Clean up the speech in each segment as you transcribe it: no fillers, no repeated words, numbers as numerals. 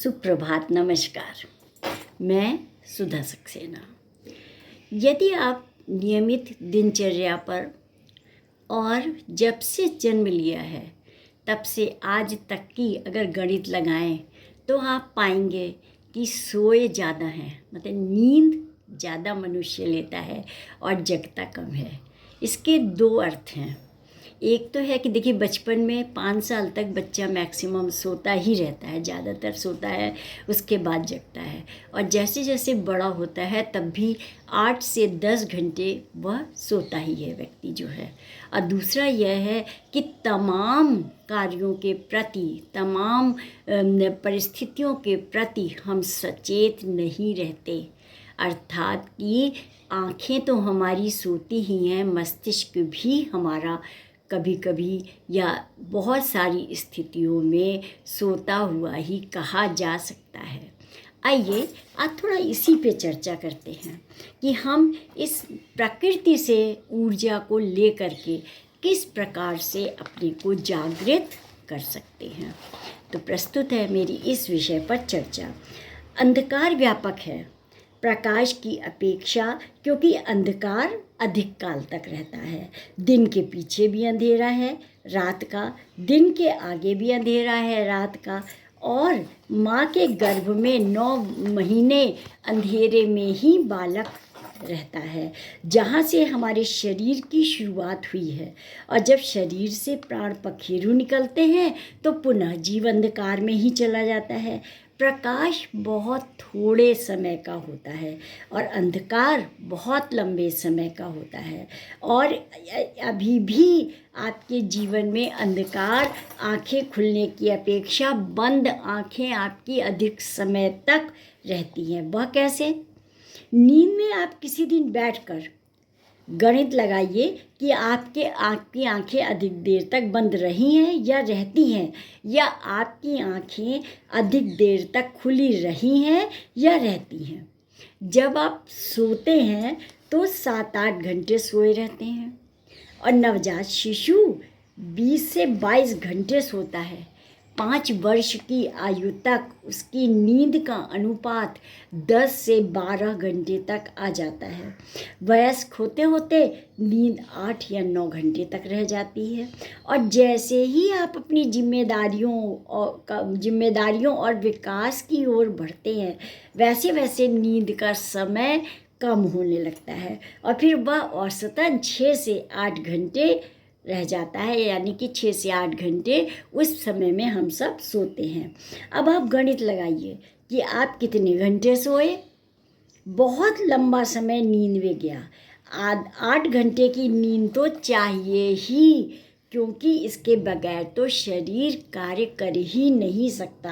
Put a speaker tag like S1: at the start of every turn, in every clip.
S1: सुप्रभात, नमस्कार। मैं सुधा सक्सेना। यदि आप नियमित दिनचर्या पर और जब से जन्म लिया है तब से आज तक की अगर गणित लगाएं तो आप पाएंगे कि सोए ज़्यादा हैं, मतलब नींद ज़्यादा मनुष्य लेता है और जगता कम है। इसके दो अर्थ हैं। एक तो है कि देखिए, बचपन में 5 साल तक बच्चा मैक्सिमम सोता ही रहता है, ज़्यादातर सोता है, उसके बाद जगता है। और जैसे जैसे बड़ा होता है तब भी 8 से 10 घंटे वह सोता ही है व्यक्ति जो है। और दूसरा यह है कि तमाम कार्यों के प्रति, तमाम परिस्थितियों के प्रति हम सचेत नहीं रहते। अर्थात कि आँखें तो हमारी सोती ही हैं, मस्तिष्क भी हमारा कभी कभी या बहुत सारी स्थितियों में सोता हुआ ही कहा जा सकता है। आइए आज थोड़ा इसी पे चर्चा करते हैं कि हम इस प्रकृति से ऊर्जा को लेकर के किस प्रकार से अपने को जागृत कर सकते हैं। तो प्रस्तुत है मेरी इस विषय पर चर्चा। अंधकार व्यापक है प्रकाश की अपेक्षा, क्योंकि अंधकार अधिक काल तक रहता है। दिन के पीछे भी अंधेरा है रात का, दिन के आगे भी अंधेरा है रात का, और माँ के गर्भ में 9 महीने अंधेरे में ही बालक रहता है, जहाँ से हमारे शरीर की शुरुआत हुई है। और जब शरीर से प्राण पखेरु निकलते हैं तो पुनः जीव अंधकार में ही चला जाता है। प्रकाश बहुत थोड़े समय का होता है और अंधकार बहुत लंबे समय का होता है। और अभी भी आपके जीवन में अंधकार आंखें खुलने की अपेक्षा बंद आंखें आपकी अधिक समय तक रहती हैं। वह कैसे? नींद में आप किसी दिन बैठकर गणित लगाइए कि आपकी आंखें अधिक देर तक बंद रही हैं या रहती हैं, या आपकी आंखें अधिक देर तक खुली रही हैं या रहती हैं। जब आप सोते हैं तो 7-8 घंटे सोए रहते हैं और नवजात शिशु 20 से 22 घंटे सोता है। 5 वर्ष की आयु तक उसकी नींद का अनुपात 10 से 12 घंटे तक आ जाता है। वयस्क होते होते नींद 8 या 9 घंटे तक रह जाती है। और जैसे ही आप अपनी जिम्मेदारियों और विकास की ओर बढ़ते हैं, वैसे वैसे नींद का समय कम होने लगता है और फिर वह औसतन 6 से 8 घंटे रह जाता है, यानी कि 6 से 8 घंटे उस समय में हम सब सोते हैं। अब आप गणित लगाइए कि आप कितने घंटे सोए। बहुत लंबा समय नींद में गया। 8 घंटे की नींद तो चाहिए ही, क्योंकि इसके बगैर तो शरीर कार्य कर ही नहीं सकता।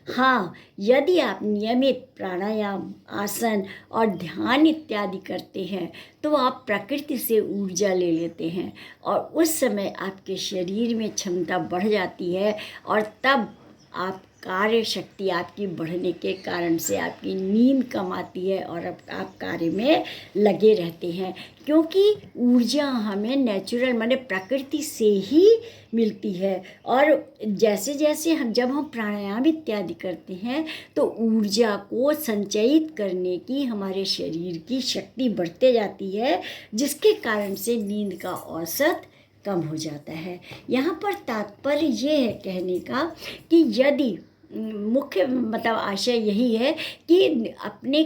S1: हाँ, यदि आप नियमित प्राणायाम, आसन और ध्यान इत्यादि करते हैं तो आप प्रकृति से ऊर्जा ले लेते हैं और उस समय आपके शरीर में क्षमता बढ़ जाती है और तब आप कार्य शक्ति आपकी बढ़ने के कारण से आपकी नींद कम आती है और आप कार्य में लगे रहते हैं, क्योंकि ऊर्जा हमें नेचुरल माने प्रकृति से ही मिलती है। और जैसे जैसे जब हम प्राणायाम इत्यादि करते हैं तो ऊर्जा को संचयित करने की हमारे शरीर की शक्ति बढ़ते जाती है, जिसके कारण से नींद का औसत कम हो जाता है। यहाँ पर तात्पर्य ये है कहने का कि यदि मुख्य मतलब आशय यही है कि अपने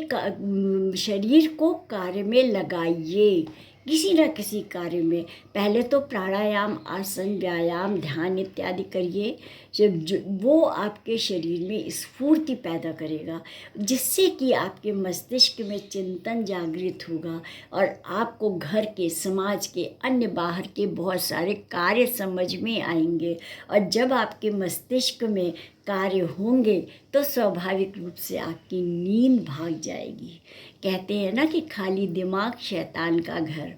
S1: शरीर को कार्य में लगाइए, किसी न किसी कार्य में। पहले तो प्राणायाम, आसन, व्यायाम, ध्यान इत्यादि करिए, जब वो आपके शरीर में स्फूर्ति पैदा करेगा, जिससे कि आपके मस्तिष्क में चिंतन जागृत होगा और आपको घर के, समाज के, अन्य बाहर के बहुत सारे कार्य समझ में आएंगे। और जब आपके मस्तिष्क में कार्य होंगे तो स्वाभाविक रूप से आपकी नींद भाग जाएगी। कहते हैं ना कि खाली दिमाग शैतान का घर,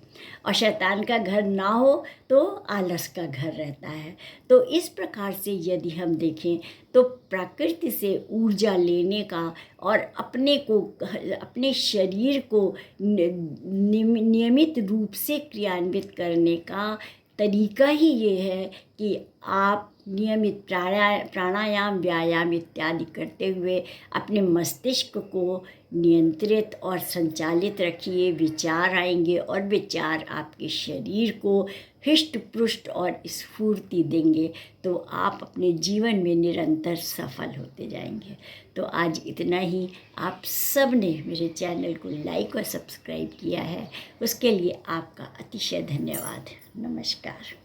S1: और शैतान का घर ना हो तो आलस का घर रहता है। तो इस प्रकार से यदि हम देखें तो प्रकृति से ऊर्जा लेने का और अपने शरीर को नियमित रूप से क्रियान्वित करने का तरीका ही ये है कि आप नियमित प्राणायाम व्यायाम इत्यादि करते हुए अपने मस्तिष्क को नियंत्रित और संचालित रखिए। विचार आएंगे और विचार आपके शरीर को हृष्ट पुष्ट और स्फूर्ति देंगे, तो आप अपने जीवन में निरंतर सफल होते जाएंगे। तो आज इतना ही। आप सब ने मेरे चैनल को लाइक और सब्सक्राइब किया है, उसके लिए आपका अतिशय धन्यवाद। नमस्कार।